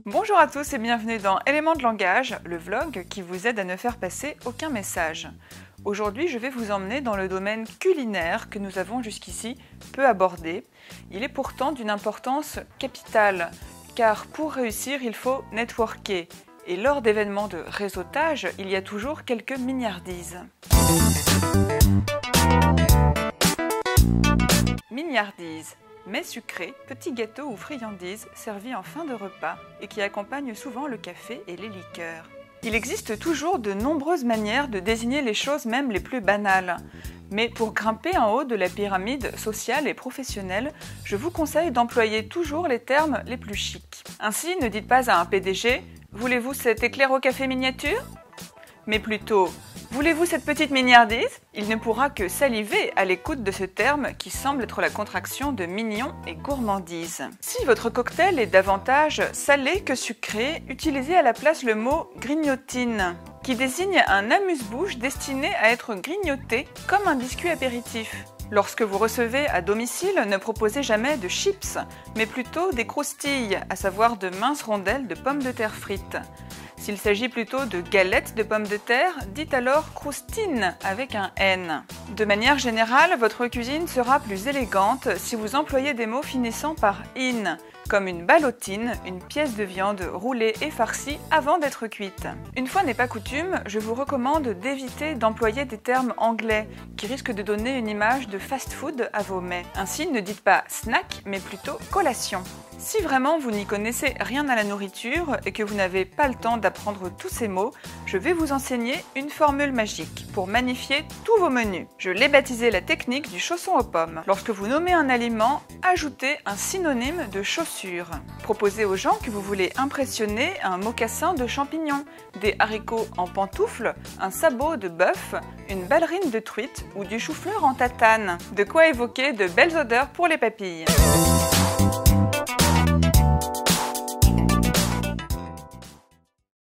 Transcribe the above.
Bonjour à tous et bienvenue dans Éléments de langage, le vlog qui vous aide à ne faire passer aucun message. Aujourd'hui, je vais vous emmener dans le domaine culinaire que nous avons jusqu'ici peu abordé. Il est pourtant d'une importance capitale, car pour réussir, il faut networker. Et lors d'événements de réseautage, il y a toujours quelques mignardises. Mignardise, mets sucrés, petits gâteaux ou friandises servis en fin de repas et qui accompagnent souvent le café et les liqueurs. Il existe toujours de nombreuses manières de désigner les choses même les plus banales. Mais pour grimper en haut de la pyramide sociale et professionnelle, je vous conseille d'employer toujours les termes les plus chics. Ainsi, ne dites pas à un PDG « Voulez-vous cet éclair au café miniature ?» mais plutôt « Voulez-vous cette petite mignardise ?» Il ne pourra que saliver à l'écoute de ce terme qui semble être la contraction de mignon et gourmandise. Si votre cocktail est davantage salé que sucré, utilisez à la place le mot grignotine, qui désigne un amuse-bouche destiné à être grignoté comme un biscuit apéritif. Lorsque vous recevez à domicile, ne proposez jamais de chips, mais plutôt des croustilles, à savoir de minces rondelles de pommes de terre frites. S'il s'agit plutôt de galettes de pommes de terre, dites alors croustine avec un N. De manière générale, votre cuisine sera plus élégante si vous employez des mots finissant par in, comme une ballotine, une pièce de viande roulée et farcie avant d'être cuite. Une fois n'est pas coutume, je vous recommande d'éviter d'employer des termes anglais qui risquent de donner une image de fast-food à vos mets. Ainsi, ne dites pas snack, mais plutôt collation. Si vraiment vous n'y connaissez rien à la nourriture et que vous n'avez pas le temps d'apprendre tous ces mots, je vais vous enseigner une formule magique pour magnifier tous vos menus. Je l'ai baptisé la technique du chausson aux pommes. Lorsque vous nommez un aliment, ajoutez un synonyme de chaussure. Proposez aux gens que vous voulez impressionner un mocassin de champignons, des haricots en pantoufles, un sabot de bœuf, une ballerine de truite ou du chou-fleur en tatane. De quoi évoquer de belles odeurs pour les papilles.